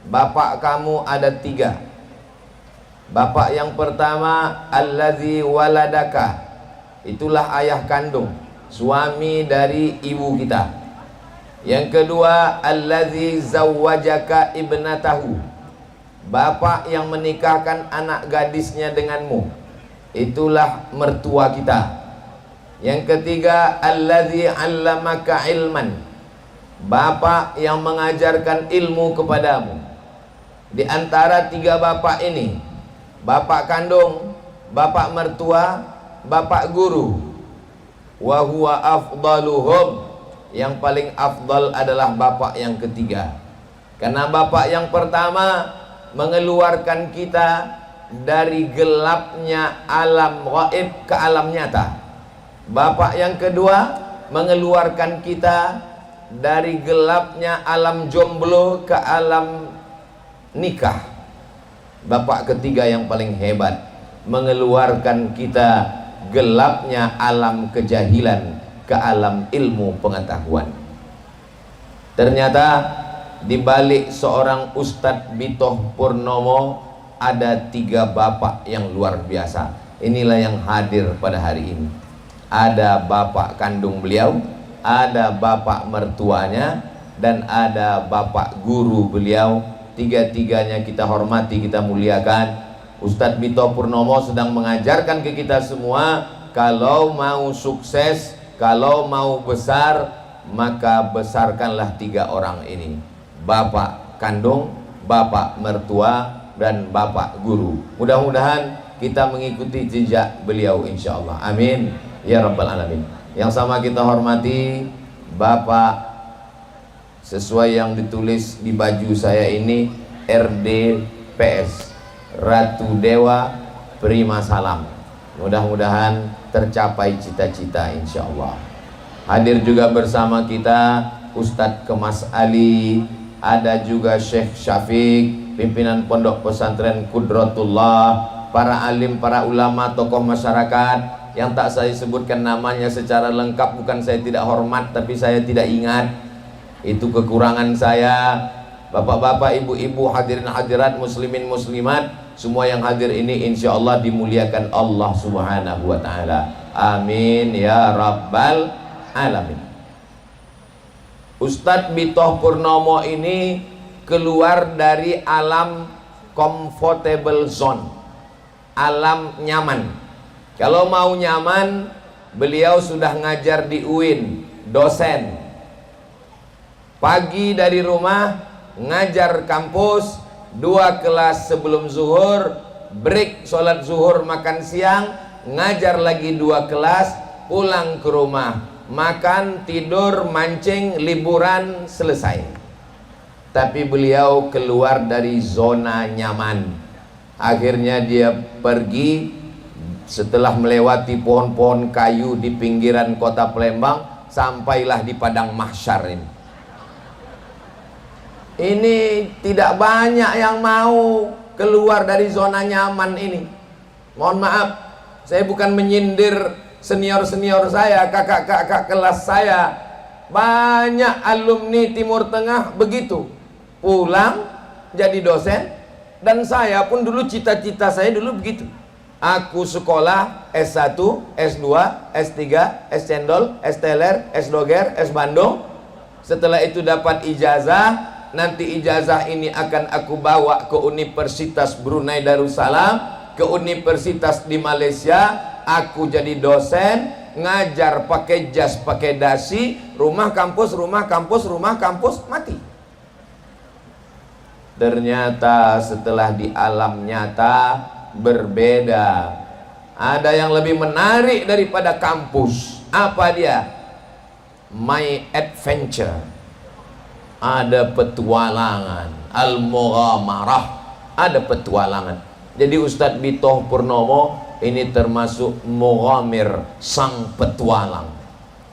bapak kamu ada tiga. Bapak yang pertama allazi waladaka, itulah ayah kandung, suami dari ibu kita. Yang kedua allazi zawwajaka ibnatahu, bapak yang menikahkan anak gadisnya denganmu, itulah mertua kita. Yang ketiga allazi 'allamaka ilman, bapak yang mengajarkan ilmu kepadamu. Di antara tiga bapak ini, bapak kandung, bapak mertua, bapak guru, wa huwa afdaluhum, yang paling afdal adalah bapak yang ketiga. Karena bapak yang pertama mengeluarkan kita dari gelapnya alam gaib ke alam nyata. Bapak yang kedua mengeluarkan kita dari gelapnya alam jomblo ke alam nikah. Bapak ketiga yang paling hebat mengeluarkan kita gelapnya alam kejahilan ke alam ilmu pengetahuan. Ternyata di balik seorang Ustadz Bitoh Purnomo ada tiga bapak yang luar biasa. Inilah yang hadir pada hari ini. Ada bapak kandung beliau, ada bapak mertuanya, dan ada bapak guru beliau. Tiga-tiganya kita hormati, kita muliakan. Ustadz Bitoh Purnomo sedang mengajarkan ke kita semua, kalau mau sukses, kalau mau besar, maka besarkanlah tiga orang ini: bapak kandung, bapak mertua, dan bapak guru. Mudah-mudahan kita mengikuti jejak beliau insyaallah. Amin ya rabbal alamin. Yang sama kita hormati bapak, sesuai yang ditulis di baju saya ini, RDPS, Ratu Dewa Prima Salam. Mudah-mudahan tercapai cita-cita insyaallah. Hadir juga bersama kita Ustadz Kemas Ali, ada juga Syekh Syafiq, pimpinan Pondok Pesantren Kudratullah, para alim, para ulama, tokoh masyarakat yang tak saya sebutkan namanya secara lengkap. Bukan saya tidak hormat, tapi saya tidak ingat. Itu kekurangan saya. Bapak-bapak, ibu-ibu, hadirin hadirat, muslimin muslimat, semua yang hadir ini insya Allah dimuliakan Allah subhanahu wa ta'ala. Amin ya rabbal alamin. Ustadz Bitoh Purnomo ini keluar dari alam comfortable zone, alam nyaman. Kalau mau nyaman, beliau sudah ngajar di UIN, dosen. Pagi dari rumah ngajar kampus, 2 kelas sebelum zuhur, break sholat zuhur, makan siang, ngajar lagi 2 kelas, pulang ke rumah, makan, tidur, mancing, liburan, selesai. Tapi beliau keluar dari zona nyaman. Akhirnya dia pergi. Setelah melewati pohon-pohon kayu di pinggiran kota Palembang, sampailah di padang mahsyar ini. Ini tidak banyak yang mau keluar dari zona nyaman ini. Mohon maaf, saya bukan menyindir senior-senior saya, kakak-kakak kelas saya. Banyak alumni Timur Tengah begitu, pulang jadi dosen. Dan saya pun dulu, cita-cita saya dulu begitu. Aku sekolah S1, S2, S3, S Cendol, S Teler, S Doger, S Bandung. Setelah itu dapat ijazah. Nanti ijazah ini akan aku bawa ke Universitas Brunei Darussalam, ke universitas di Malaysia. Aku jadi dosen, ngajar pakai jas, pakai dasi, rumah kampus, rumah kampus, rumah kampus, mati. Ternyata setelah di alam nyata berbeda. Ada yang lebih menarik daripada kampus. Apa dia? My adventure. Ada petualangan, al-mughamarah, ada petualangan. Jadi Ustadz Bitoh Purnomo ini termasuk mughamir, sang petualang.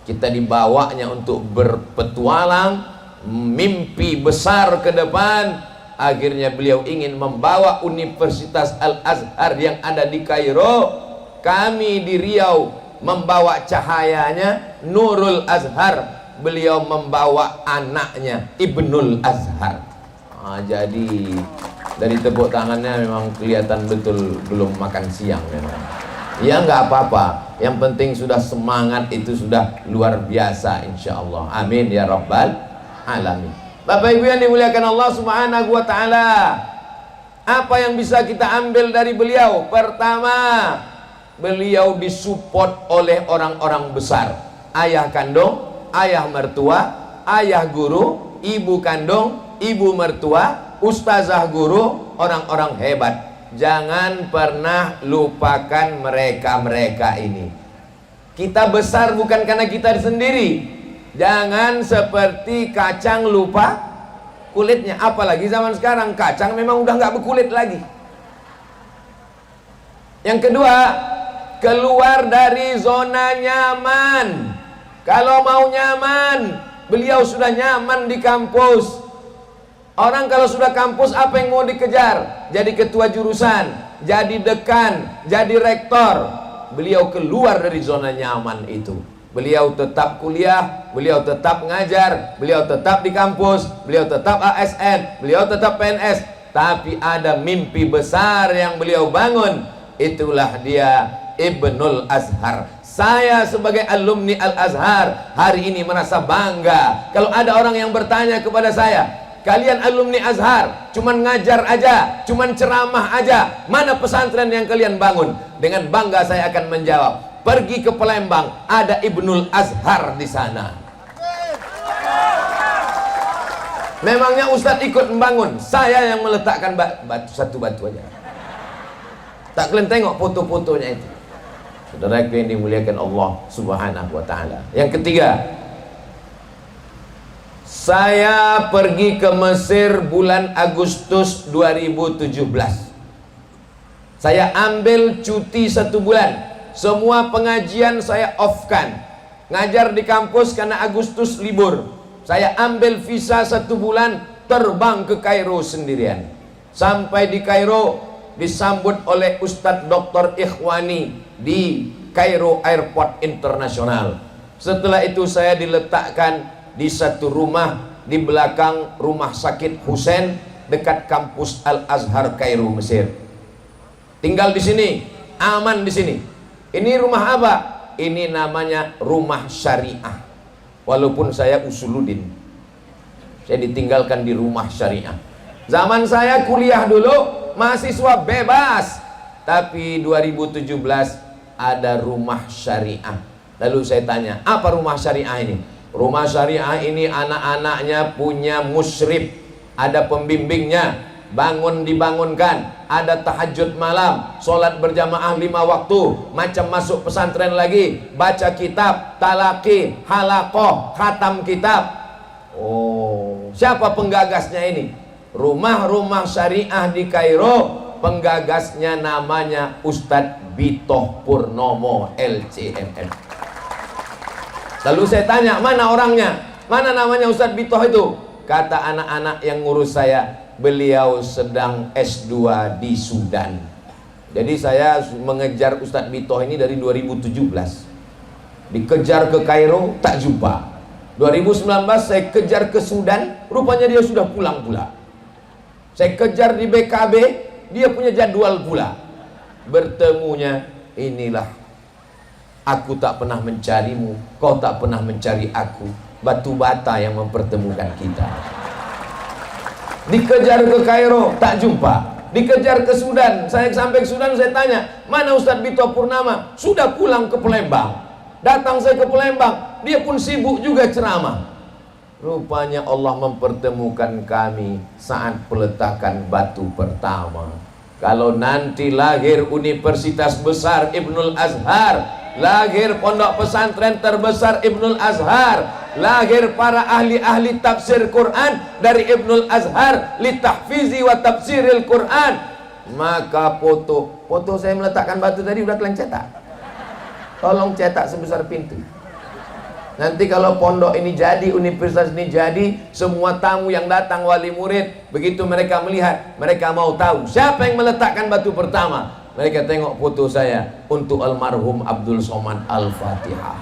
Kita dibawanya untuk berpetualang, mimpi besar ke depan. Akhirnya beliau ingin membawa Universitas Al-Azhar yang ada di Kairo. Kami di Riau membawa cahayanya, Nurul Azhar. Beliau membawa anaknya, Ibnul Azhar. Jadi dari tepuk tangannya memang kelihatan betul belum makan siang memang. Ya nggak apa-apa, yang penting sudah semangat, itu sudah luar biasa insyaallah. Amin ya rabbal alamin. Bapak Ibu yang dimuliakan Allah Subhanahu wa taala, apa yang bisa kita ambil dari beliau? Pertama, beliau disupport oleh orang-orang besar, ayah kandung, ayah mertua, ayah guru, ibu kandung, ibu mertua, ustazah guru, orang-orang hebat. Jangan pernah lupakan mereka-mereka ini. Kita besar bukan karena kita sendiri. Jangan seperti kacang lupa kulitnya. Apalagi zaman sekarang kacang memang udah nggak berkulit lagi. Yang kedua, keluar dari zona nyaman. Kalau mau nyaman, beliau sudah nyaman di kampus. Orang kalau sudah kampus, apa yang mau dikejar? Jadi ketua jurusan, jadi dekan, jadi rektor. Beliau keluar dari zona nyaman itu. Beliau tetap kuliah, beliau tetap ngajar, beliau tetap di kampus, beliau tetap ASN, beliau tetap PNS. Tapi ada mimpi besar yang beliau bangun. Itulah dia Ibnul Azhar. Saya sebagai alumni Al-Azhar hari ini merasa bangga. Kalau ada orang yang bertanya kepada saya, kalian alumni Azhar cuman ngajar aja, cuman ceramah aja, mana pesantren yang kalian bangun? Dengan bangga saya akan menjawab, pergi ke Palembang, ada Ibnul Azhar di sana. Memangnya Ustadz ikut membangun? Saya yang meletakkan satu batu aja. Tak kalian tengok foto-fotonya itu. Saudara yang dimuliakan Allah Subhanahu wa taala. Yang ketiga, saya pergi ke Mesir bulan Agustus 2017. Saya ambil cuti 1 bulan. Semua pengajian saya off-kan. Ngajar di kampus karena Agustus libur. Saya ambil visa 1 bulan, terbang ke Kairo sendirian. Sampai di Kairo disambut oleh Ustadz Dr. Ikhwani di Kairo Airport Internasional. Setelah itu saya diletakkan di satu rumah di belakang rumah sakit Husain dekat kampus Al-Azhar Kairo, Mesir. Tinggal di sini, aman di sini. Ini rumah apa? Ini namanya rumah syariah. Walaupun saya usuluddin, saya ditinggalkan di rumah syariah. Zaman saya kuliah dulu mahasiswa bebas, tapi 2017 ada rumah syariah. Lalu saya tanya, apa rumah syariah ini? Rumah syariah ini anak-anaknya punya musyrif, ada pembimbingnya, bangun dibangunkan, ada tahajud malam, sholat berjamaah 5 waktu, macam masuk pesantren lagi, baca kitab, talaki, halaqah, khatam kitab. Oh, siapa penggagasnya ini? Rumah-rumah syariah di Kairo, penggagasnya namanya Ustadz Bitoh Purnomo LCMM. Lalu saya tanya, mana orangnya? Mana namanya Ustadz Bitoh itu? Kata anak-anak yang ngurus saya, beliau sedang S2 di Sudan. Jadi saya mengejar Ustadz Bitoh ini dari 2017. Dikejar ke Kairo, tak jumpa. 2019 saya kejar ke Sudan, rupanya dia sudah pulang pula. Saya kejar di BKB, dia punya jadwal pula. Bertemunya inilah, aku tak pernah mencarimu, kau tak pernah mencari aku. Batu bata yang mempertemukan kita. Dikejar ke Kairo, tak jumpa. Dikejar ke Sudan, saya sampai ke Sudan, saya tanya, mana Ustadz Bitoh Purnama? Sudah pulang ke Palembang. Datang saya ke Palembang, dia pun sibuk juga ceramah. Rupanya Allah mempertemukan kami saat peletakan batu pertama. Kalau nanti lahir universitas besar Ibnul Azhar, lahir pondok pesantren terbesar Ibnul Azhar, lahir para ahli-ahli tafsir Quran dari Ibnul Azhar li tahfizi wa tafsiril Quran, maka foto saya meletakkan batu tadi udah kalian cetak. Tolong cetak sebesar pintu. Nanti kalau pondok ini jadi, universitas ini jadi, semua tamu yang datang, wali murid, begitu mereka melihat, mereka mau tahu siapa yang meletakkan batu pertama. Mereka tengok foto saya untuk almarhum Abdul Somad Al-Fatihah.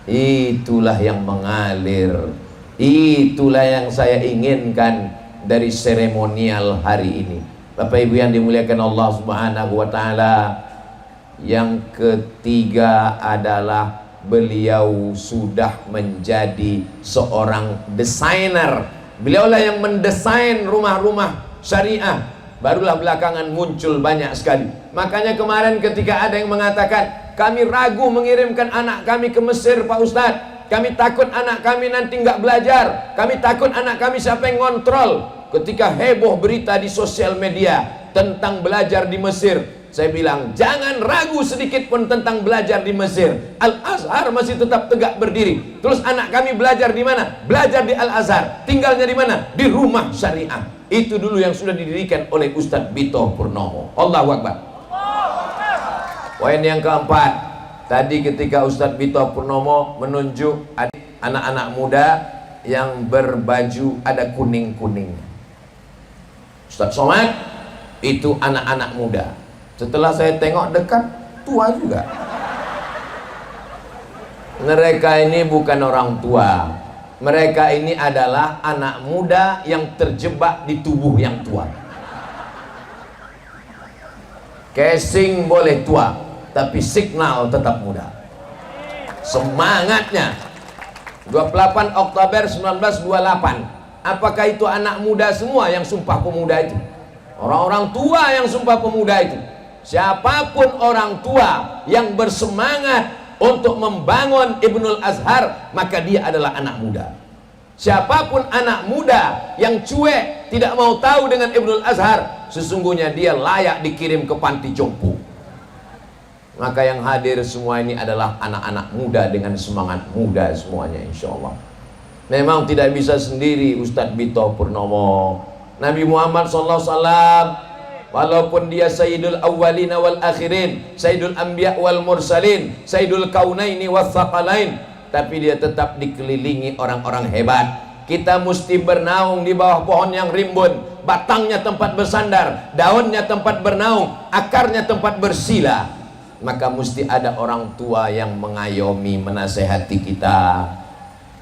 Itulah yang mengalir, itulah yang saya inginkan dari seremonial hari ini. Bapak Ibu yang dimuliakan Allah Subhanahu wa taala, yang ketiga adalah beliau sudah menjadi seorang desainer. Beliaulah yang mendesain rumah-rumah syariah. Barulah belakangan muncul banyak sekali. Makanya kemarin ketika ada yang mengatakan, kami ragu mengirimkan anak kami ke Mesir Pak Ustadz, kami takut anak kami nanti nggak belajar, kami takut anak kami siapa yang ngontrol. Ketika heboh berita di sosial media tentang belajar di Mesir, saya bilang jangan ragu sedikit pun tentang belajar di Mesir. Al-Azhar masih tetap tegak berdiri. Terus anak kami belajar di mana? Belajar di Al-Azhar. Tinggalnya di mana? Di rumah syariah. Itu dulu yang sudah didirikan oleh Ustadz Bito Purnomo. Allahu Akbar. Poin yang keempat, tadi ketika Ustadz Bito Purnomo menunjuk anak-anak muda yang berbaju ada kuning-kuning. Ustadz Somad itu anak-anak muda. Setelah saya tengok dekat, tua juga. Mereka ini bukan orang tua. Mereka ini adalah anak muda yang terjebak di tubuh yang tua. Casing boleh tua, tapi signal tetap muda. Semangatnya 28 Oktober 1928. Apakah itu anak muda semua yang Sumpah Pemuda itu? Orang-orang tua yang Sumpah Pemuda itu. Siapapun orang tua yang bersemangat untuk membangun Ibnul Azhar, maka dia adalah anak muda. Siapapun anak muda yang cuek, tidak mau tahu dengan Ibnul Azhar, sesungguhnya dia layak dikirim ke panti jompo. Maka yang hadir semua ini adalah anak-anak muda dengan semangat muda semuanya, insya Allah. Memang tidak bisa sendiri Ustadz Bito Purnomo. Nabi Muhammad SAW, walaupun dia Sayyidul Awwalina wal Akhirin, Sayyidul Anbiya wal Mursalin, Sayyidul Kaunaini wal Thaqalain, tapi dia tetap dikelilingi orang-orang hebat. Kita mesti bernaung di bawah pohon yang rimbun, batangnya tempat bersandar, daunnya tempat bernaung, akarnya tempat bersila. Maka mesti ada orang tua yang mengayomi, menasehati kita.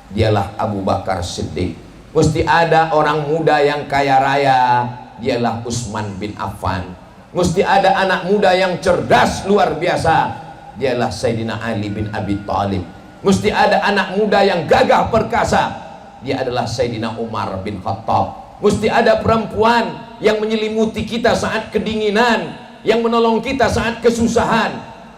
Dialah Abu Bakar Siddiq. Mesti ada orang muda yang kaya raya. Dialah Utsman bin Affan. Mesti ada anak muda yang cerdas luar biasa. Dialah Sayyidina Ali bin Abi Thalib. Mesti ada anak muda yang gagah perkasa. Dia adalah Sayyidina Umar bin Khattab. Mesti ada perempuan yang menyelimuti kita saat kedinginan, yang menolong kita saat kesusahan.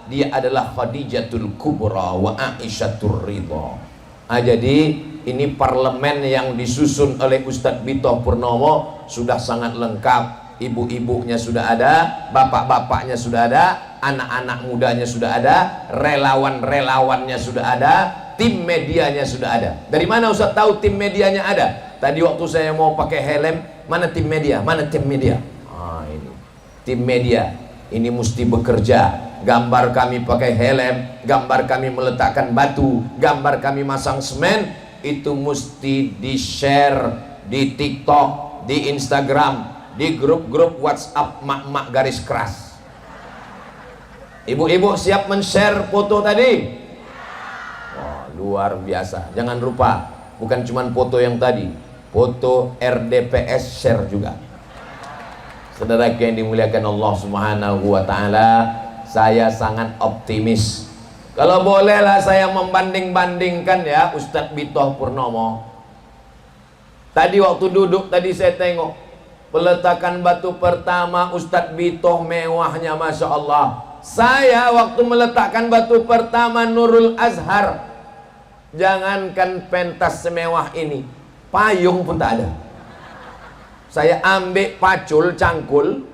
Dia adalah Khadijatul Kubra wa Aisyatur Ridha. Jadi ini parlemen yang disusun oleh Ustadz Bito Purnomo sudah sangat lengkap. Ibu-ibunya sudah ada, bapak-bapaknya sudah ada, anak-anak mudanya sudah ada, relawan-relawannya sudah ada, tim medianya sudah ada. Dari mana Ustadz tahu tim medianya ada? Tadi waktu saya mau pakai helm, mana tim media? Mana tim media? Ini tim media. Ini mesti bekerja. Gambar kami pakai helm, gambar kami meletakkan batu, gambar kami masang semen, itu mesti di-share di TikTok, di Instagram, di grup-grup WhatsApp mak-mak garis keras. Ibu-ibu siap men-share foto tadi? Wah, luar biasa. Jangan lupa, bukan cuma foto yang tadi, foto RDPS share juga. Saudara yang dimuliakan Allah Subhanahu wa taala, saya sangat optimis. Kalau bolehlah saya membanding-bandingkan ya Ustadz Bito Purnomo. Tadi waktu duduk tadi saya tengok peletakan batu pertama Ustadz Bito mewahnya Masya Allah. Saya waktu meletakkan batu pertama Nurul Azhar, jangankan pentas semewah ini, payung pun tak ada. Saya ambil pacul, cangkul,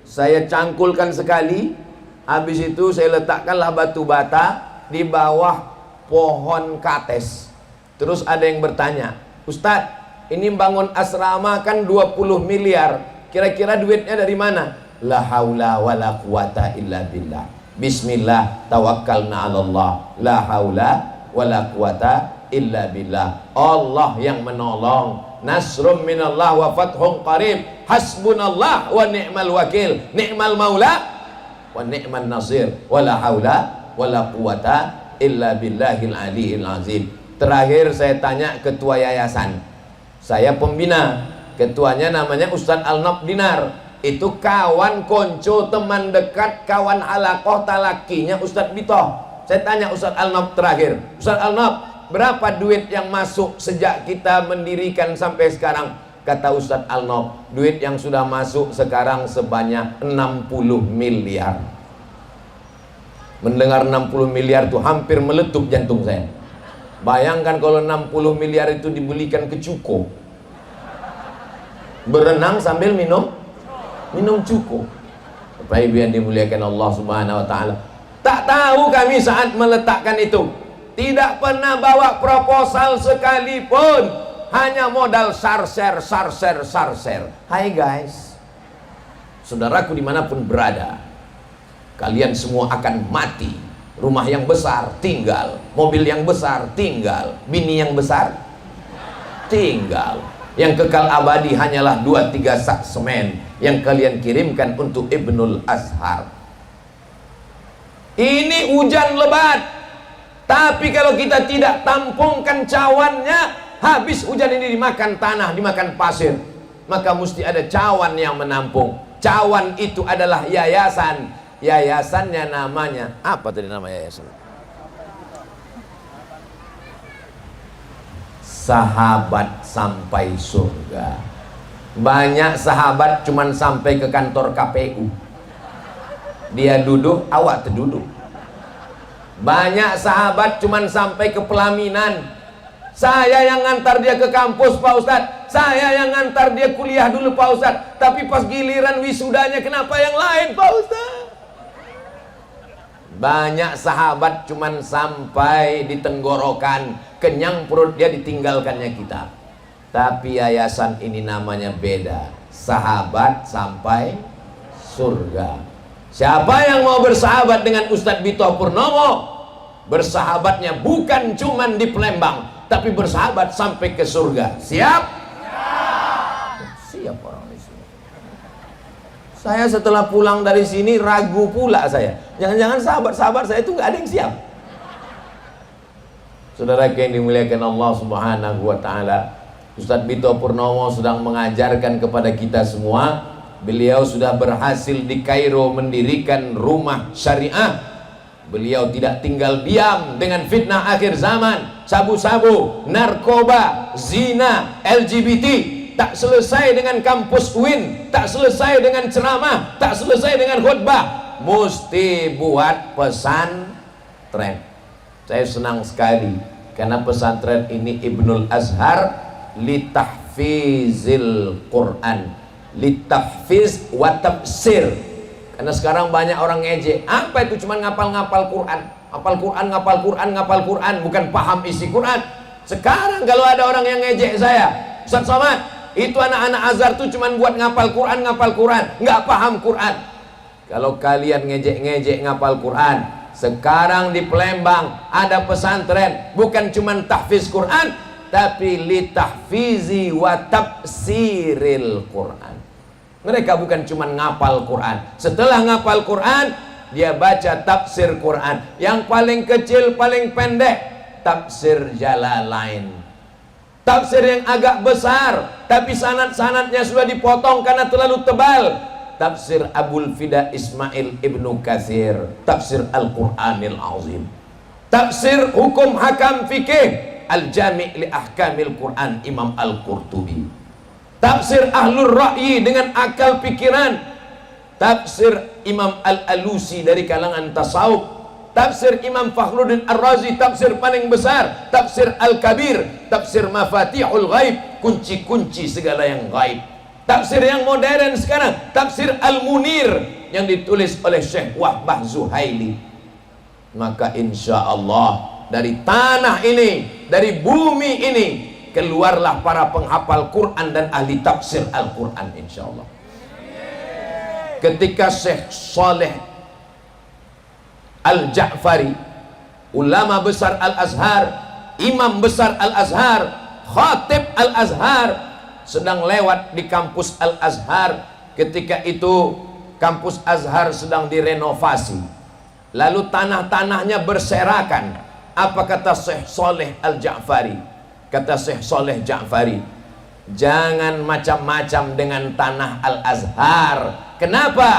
saya cangkulkan sekali. Habis itu saya letakkanlah batu bata di bawah pohon kates. Terus ada yang bertanya, Ustadz, ini bangun asrama kan 20 miliar, kira-kira duitnya dari mana? La haula wa la quwata illa billah. Bismillah tawakkalna 'ala Allah. La haula wa la quwata illa billah. Allah yang menolong. Nasrum minallah wa fathun qarib. Hasbunallah wa ni'mal wakil. Ni'mal maula wa ni'man nasir. Wala haula wala quwata illa billahil aliyil azim. Terakhir saya tanya ketua yayasan, saya pembina, ketuanya namanya Ustadz Al-Naf Dinar. Itu kawan, konco, teman dekat, kawan halakoh talakinya Ustadz Bitoh. Saya tanya Ustadz Al-Naf terakhir, Ustadz Al-Naf, berapa duit yang masuk sejak kita mendirikan sampai sekarang? Kata Ustadz Al-Naf, duit yang sudah masuk sekarang sebanyak 60 miliar. Mendengar 60 miliar itu hampir meletup jantung saya. Bayangkan kalau 60 miliar itu dibelikan ke cuko, berenang sambil minum cuko. Bapak Ibu yang dimuliakan Allah Subhanahu wa taala, tak tahu kami saat meletakkan itu tidak pernah bawa proposal sekalipun, hanya modal sarser. Hai guys, saudaraku dimanapun berada, kalian semua akan mati. Rumah yang besar tinggal, mobil yang besar tinggal, bini yang besar tinggal. Yang kekal abadi hanyalah 2-3 sak semen yang kalian kirimkan untuk Ibnul Azhar. Ini hujan lebat, tapi kalau kita tidak tampungkan cawannya, habis hujan ini dimakan tanah, dimakan pasir. Maka mesti ada cawan yang menampung. Cawan itu adalah yayasan. Yayasannya namanya apa tadi nama yayasan? Sahabat Sampai Surga. Banyak sahabat cuman sampai ke kantor KPU, dia duduk, awak terduduk. Banyak sahabat cuman sampai ke pelaminan. Saya yang ngantar dia ke kampus Pak Ustadz, saya yang ngantar dia kuliah dulu Pak Ustadz, tapi pas giliran wisudanya kenapa yang lain Pak Ustadz? Banyak sahabat cuman sampai di tenggorokan, kenyang perut dia, ditinggalkannya kita. Tapi yayasan ini namanya beda, Sahabat Sampai Surga. Siapa yang mau bersahabat dengan Ustadz Bitoh Purnomo, bersahabatnya bukan cuman di Palembang, tapi bersahabat sampai ke surga. Siap? Siap orang di sini. Saya setelah pulang dari sini ragu pula saya. Jangan-jangan sahabat-sahabat saya itu nggak ada yang siap. Saudara yang dimuliakan Allah Subhanahu wa taala, Ustadz Bitoh Purnomo sedang mengajarkan kepada kita semua. Beliau sudah berhasil di Kairo mendirikan rumah syariah. Beliau tidak tinggal diam dengan fitnah akhir zaman, sabu-sabu, narkoba, zina, LGBT. Tak selesai dengan kampus UIN, tak selesai dengan ceramah, tak selesai dengan khutbah, mesti buat pesantren. Saya senang sekali karena pesantren ini Ibnul Azhar litahfizil Quran, litahfiz wa tafsir. Karena sekarang banyak orang ngejek, apa itu cuma ngapal-ngapal Quran, ngapal Quran, ngapal Quran, ngapal Quran, bukan paham isi Quran. Sekarang kalau ada orang yang ngejek saya, Ustaz Somad, itu anak-anak Azhar tuh cuma buat ngapal Quran, nggak paham Quran. Kalau kalian ngejek-ngejek ngapal Quran, sekarang di Palembang ada pesantren, bukan cuma tahfiz Quran, tapi litahfizi wa tafsiril Quran. Mereka bukan cuma ngapal Quran, setelah ngapal Quran dia baca tafsir Quran. Yang paling kecil, paling pendek, tafsir Jalalain. Tafsir yang agak besar tapi sanad-sanadnya sudah dipotong karena terlalu tebal, tafsir Abul Fida Ismail Ibnu Katsir, tafsir Al-Qur'anil Azim. Tafsir hukum hakam fikih Al-Jami' li Ahkamil Quran Imam Al-Qurtubi. Tafsir Ahlur Ra'yi dengan akal pikiran, tafsir Imam Al-Alusi dari kalangan tasawuf. Tafsir Imam Fakhruddin Ar-Razi, tafsir paling besar. Tafsir Al-Kabir, tafsir Mafatihul Ghaib, kunci-kunci segala yang gaib. Tafsir yang modern sekarang, tafsir Al-Munir yang ditulis oleh Syekh Wahbah Zuhaili. Maka insya Allah dari tanah ini, dari bumi ini, keluarlah para penghafal Quran dan ahli tafsir Al-Quran insya Allah. Ketika Syekh Saleh Al-Ja'fari, ulama besar Al-Azhar, imam besar Al-Azhar, khatib Al-Azhar, sedang lewat di kampus Al-Azhar. Ketika itu kampus Azhar sedang direnovasi, lalu tanah-tanahnya berserakan. Apa kata Syekh Saleh Al-Ja'fari? Kata Syekh Saleh Ja'fari, Jangan macam-macam dengan tanah Al-Azhar. Kenapa?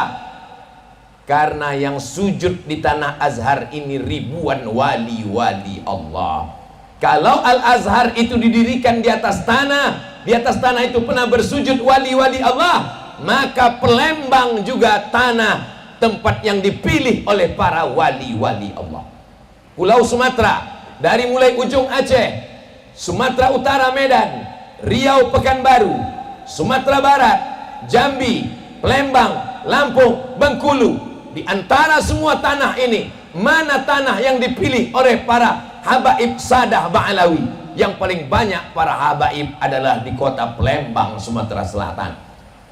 Karena yang sujud di tanah Azhar ini ribuan wali-wali Allah. Kalau Al-Azhar itu didirikan di atas tanah itu pernah bersujud wali-wali Allah, maka Palembang juga tanah tempat yang dipilih oleh para wali-wali Allah. Pulau Sumatera, dari mulai ujung Aceh, Sumatera Utara Medan, Riau Pekanbaru, Sumatera Barat, Jambi, Palembang, Lampung, Bengkulu. Di antara semua tanah ini, mana tanah yang dipilih oleh para habaib Sadah Ba'alawi? Yang paling banyak para habaib adalah di kota Palembang, Sumatera Selatan.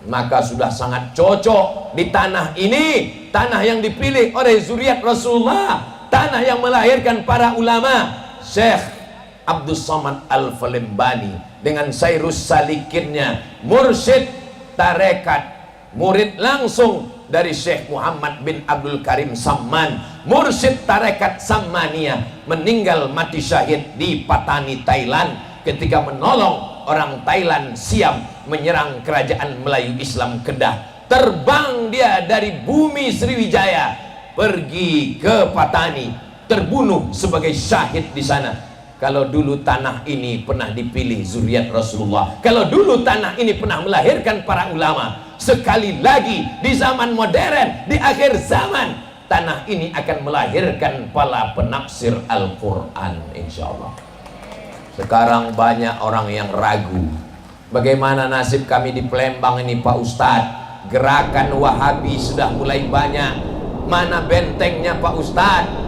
Maka sudah sangat cocok di tanah ini, tanah yang dipilih oleh zuriat Rasulullah, tanah yang melahirkan para ulama. Syekh Abdul Somad Al-Falembani dengan Sairus Salikinnya, mursyid tarekat, murid langsung dari Syekh Muhammad bin Abdul Karim Samman, mursyid tarekat Sammaniyah, meninggal mati syahid di Patani, Thailand, ketika menolong orang Thailand Siam menyerang kerajaan Melayu Islam Kedah. Terbang dia dari bumi Sriwijaya pergi ke Patani, terbunuh sebagai syahid di sana. Kalau dulu tanah ini pernah dipilih zuriat Rasulullah, kalau dulu tanah ini pernah melahirkan para ulama, sekali lagi di zaman modern, di akhir zaman, tanah ini akan melahirkan para penafsir Al-Quran, insya Allah. Sekarang banyak orang yang ragu, bagaimana nasib kami di Palembang ini Pak Ustadz? Gerakan Wahabi sudah mulai banyak, mana bentengnya Pak Ustadz?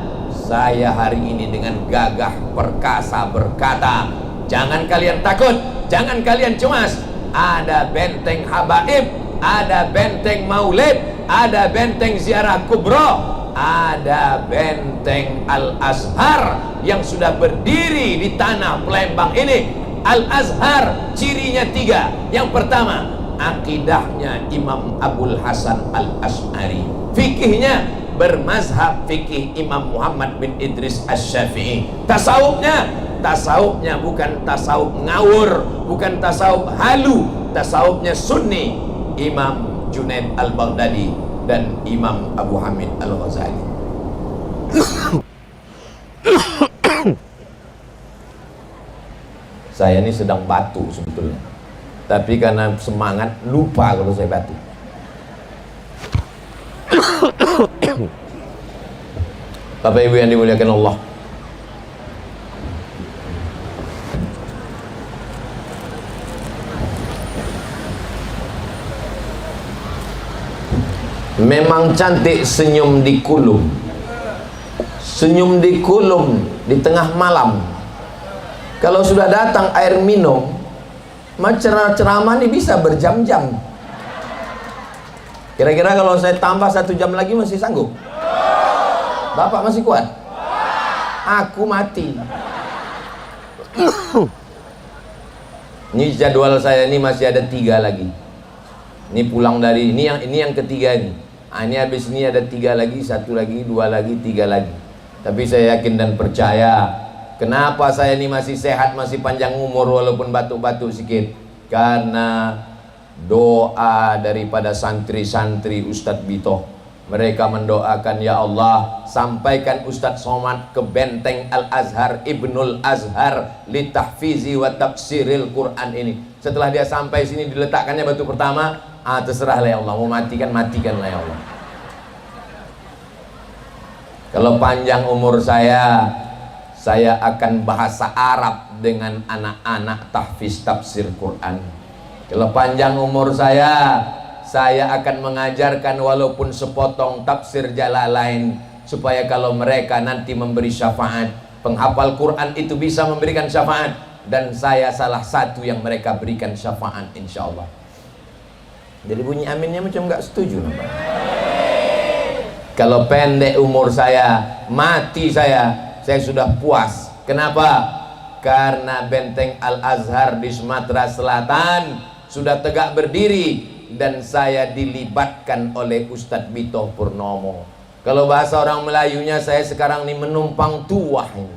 Saya hari ini dengan gagah perkasa berkata, jangan kalian takut, jangan kalian cemas. Ada benteng habaib, ada benteng maulid, ada benteng ziarah kubro, ada benteng Al-Azhar yang sudah berdiri di tanah Palembang ini. Al-Azhar cirinya 3. Yang pertama, akidahnya Imam Abul Hasan Al-Ash'ari, fikihnya bermazhab fikih Imam Muhammad bin Idris Asy-Syafi'i. Tasawufnya bukan tasawuf ngawur, bukan tasawuf halu, tasawufnya sunni, Imam Junaid Al-Baghdadi dan Imam Abu Hamid Al-Ghazali. Saya ini sedang batu sebetulnya, tapi karena semangat lupa kalau saya batu. Bapak Ibu yang dimuliakan Allah, memang cantik senyum di kulum, senyum di kulum di tengah malam. Kalau sudah datang air minum, ceramah ini bisa berjam-jam. Kira-kira kalau saya tambah 1 jam lagi masih sanggup? Bapak masih kuat? Aku mati. Ini jadwal saya ini masih ada 3 lagi. Ini pulang dari ini yang ketiga ini. Ini habis ini ada 3 lagi, 1 lagi, 2 lagi, 3 lagi. Tapi saya yakin dan percaya. Kenapa saya ini masih sehat, masih panjang umur walaupun batuk-batuk sedikit? Karena doa daripada santri-santri Ustadz Bito. Mereka mendoakan, ya Allah, sampaikan Ustadz Somad ke benteng Al-Azhar, Ibnul Azhar, li tahfizi wa tafsiril Quran ini. Setelah dia sampai sini, diletakkannya batu pertama. Terserahlah ya Allah, mau matikan, matikanlah ya Allah. Kalau panjang umur saya akan bahasa Arab dengan anak-anak tahfiz tafsir Quran. Kalau panjang umur saya akan mengajarkan walaupun sepotong tafsir Jalalain, supaya kalau mereka nanti memberi syafaat, penghafal Quran itu bisa memberikan syafaat, dan saya salah satu yang mereka berikan syafaat insya Allah. Jadi bunyi aminnya macam nggak setuju nampak. Kalau pendek umur saya, mati saya sudah puas. Kenapa? Karena benteng Al-Azhar di Sumatera Selatan sudah tegak berdiri, dan saya dilibatkan oleh Ustadz Bito Purnomo. Kalau bahasa orang Melayunya, saya sekarang ini menumpang tuah ini.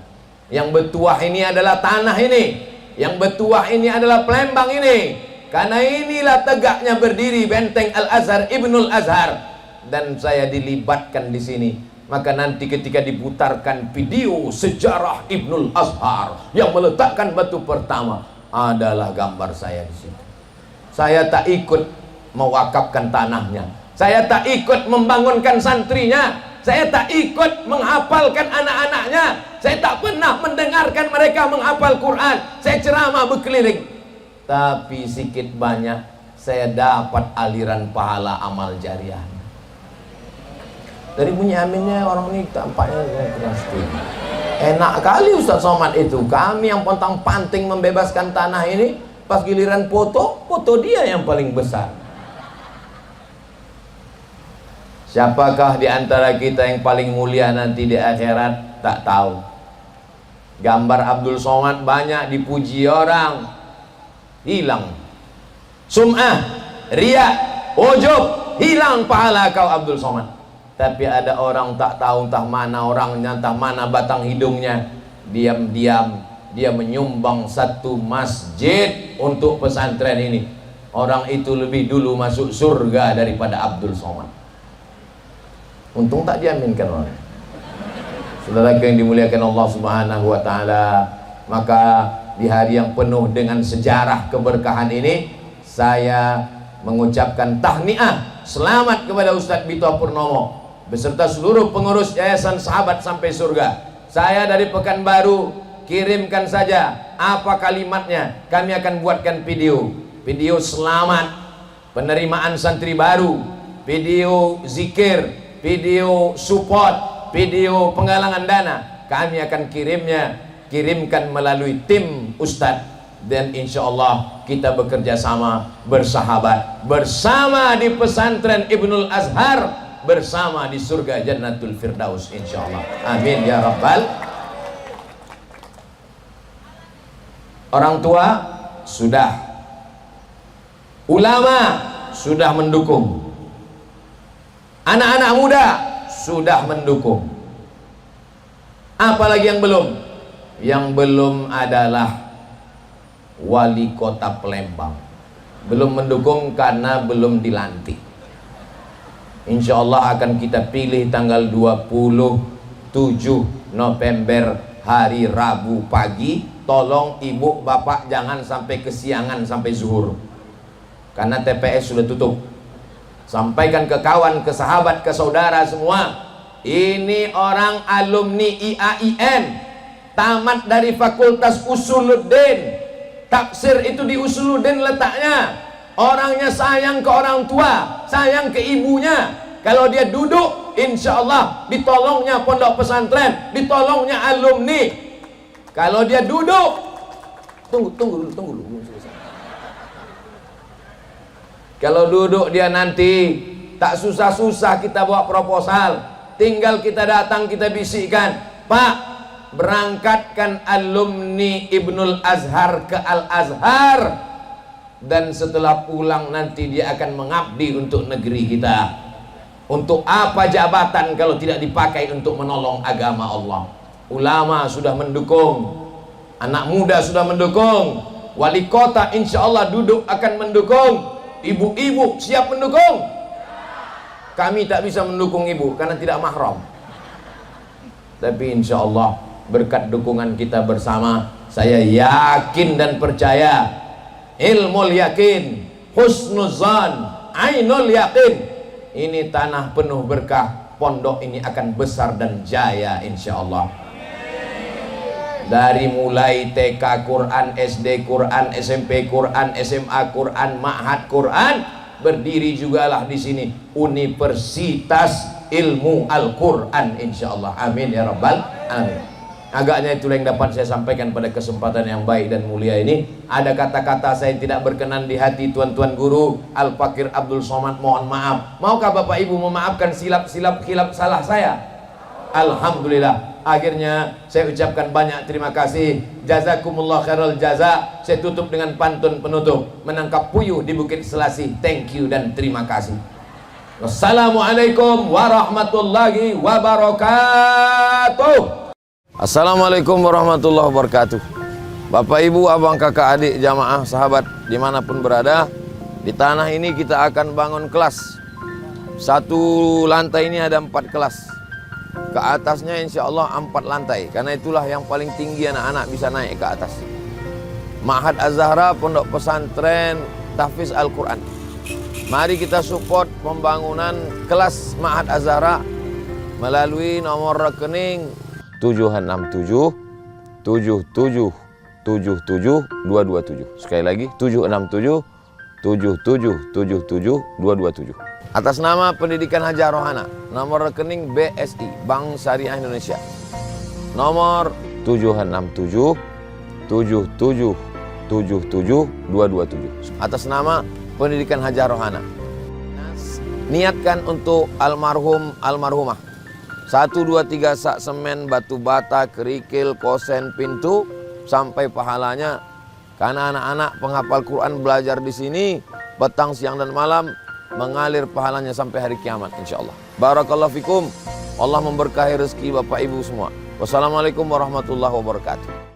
Yang bertuah ini adalah tanah ini. Yang bertuah ini adalah Palembang ini. Karena inilah tegaknya berdiri benteng Al-Azhar, Ibnul Azhar. Dan saya dilibatkan di sini. Maka nanti ketika diputarkan video sejarah Ibnul Azhar yang meletakkan batu pertama, adalah gambar saya di situ. Saya tak ikut mewakafkan tanahnya. Saya tak ikut membangunkan santrinya. Saya tak ikut menghafalkan anak-anaknya. Saya tak pernah mendengarkan mereka menghafal Quran. Saya ceramah berkeliling. Tapi sedikit banyak saya dapat aliran pahala amal jariah. Dari bunyi aminnya orang ini tampaknya keras. Enak kali Ustaz Somad itu. Kami yang pontang-panting membebaskan tanah ini, pas giliran foto dia yang paling besar. Siapakah di antara kita yang paling mulia nanti di akhirat? Tak tahu. Gambar Abdul Somad banyak dipuji orang, hilang sum'ah, riya, ujub, hilang pahala kau Abdul Somad. Tapi ada orang tak tahu entah mana orangnya, entah mana batang hidungnya, diam-diam dia menyumbang satu masjid untuk pesantren ini. Orang itu lebih dulu masuk surga daripada Abdul Somad. Untung tak diaminkan orang. Saudara yang dimuliakan Allah Subhanahu wa taala, maka di hari yang penuh dengan sejarah keberkahan ini, saya mengucapkan tahniah, selamat kepada Ustadz Bito Purnomo beserta seluruh pengurus Yayasan Sahabat Sampai Surga. Saya dari Pekanbaru, kirimkan saja apa kalimatnya, kami akan buatkan video selamat penerimaan santri baru, video zikir, video support, video penggalangan dana. Kami akan kirimkan melalui tim Ustadz, dan insya Allah kita bekerja sama, bersahabat bersama di pesantren Ibnul Azhar, bersama di surga Jannatul Firdaus insya Allah. Amin ya Rabbal. Orang tua sudah, ulama sudah mendukung, anak-anak muda sudah mendukung. Apalagi yang belum? Yang belum adalah wali kota Palembang. Belum mendukung karena belum dilantik. Insya Allah akan kita pilih tanggal 27 November hari Rabu pagi. Tolong ibu bapak jangan sampai kesiangan sampai zuhur, karena TPS sudah tutup. Sampaikan ke kawan, ke sahabat, ke saudara semua, ini orang alumni IAIN, tamat dari Fakultas Usuluddin. Tafsir itu di Usuluddin letaknya. Orangnya sayang ke orang tua, sayang ke ibunya. Kalau dia duduk, insya Allah ditolongnya pondok pesantren, ditolongnya alumni. Kalau dia duduk, tunggu dulu. Kalau duduk dia nanti tak susah-susah kita bawa proposal, tinggal kita datang, kita bisikkan, Pak, berangkatkan alumni Ibnul Azhar ke Al-Azhar, dan setelah pulang nanti dia akan mengabdi untuk negeri kita. Untuk apa jabatan kalau tidak dipakai untuk menolong agama Allah? Ulama sudah mendukung, anak muda sudah mendukung, wali kota insya Allah duduk akan mendukung, ibu-ibu siap mendukung. Kami tak bisa mendukung ibu karena tidak mahram, tapi insya Allah berkat dukungan kita bersama, saya yakin dan percaya, ilmul yakin, husnuzan, ainul yakin, ini tanah penuh berkah. Pondok ini akan besar dan jaya insya Allah. Dari mulai TK Quran, SD Quran, SMP Quran, SMA Quran, Ma'had Quran, berdiri jugalah di sini Universitas Ilmu Al-Quran insyaallah. Amin ya Rabbal alamin. Agaknya itulah yang dapat saya sampaikan pada kesempatan yang baik dan mulia ini. Ada kata-kata saya yang tidak berkenan di hati tuan-tuan guru Al-Fakir Abdul Somad, mohon maaf. Maukah Bapak Ibu memaafkan silap-silap khilaf salah saya? Alhamdulillah. Akhirnya saya ucapkan banyak terima kasih. Jazakumullah khairal jaza. Saya tutup dengan pantun penutup. Menangkap puyuh di Bukit Selasih. Thank you dan terima kasih. Wassalamualaikum warahmatullahi wabarakatuh. Assalamualaikum warahmatullahi wabarakatuh. Bapak Ibu, abang kakak adik jamaah sahabat dimanapun berada, di tanah ini kita akan bangun kelas. Satu lantai ini ada 4 kelas. Ke atasnya insya Allah 4 lantai. Karena itulah yang paling tinggi anak-anak bisa naik ke atas. Ma'had Az-Zahra, pondok pesantren tahfiz Al-Quran. Mari kita support pembangunan kelas Ma'had Az-Zahra melalui nomor rekening 767 77 77 227. Sekali lagi 767 77 77 227. Atas nama Pendidikan Hajar Rohana, nomor rekening BSI Bank Syariah Indonesia. Nomor 767 77 77 227. Atas nama Pendidikan Hajar Rohana. Niatkan untuk almarhum almarhumah. 1 2 3 sak semen, batu bata, kerikil, kosen, pintu sampai pahalanya. Karena anak-anak penghafal Quran belajar di sini petang, siang dan malam, mengalir pahalanya sampai hari kiamat insyaallah. Barakallahu fikum. Allah memberkahi rezeki Bapak Ibu semua. Wassalamualaikum warahmatullahi wabarakatuh.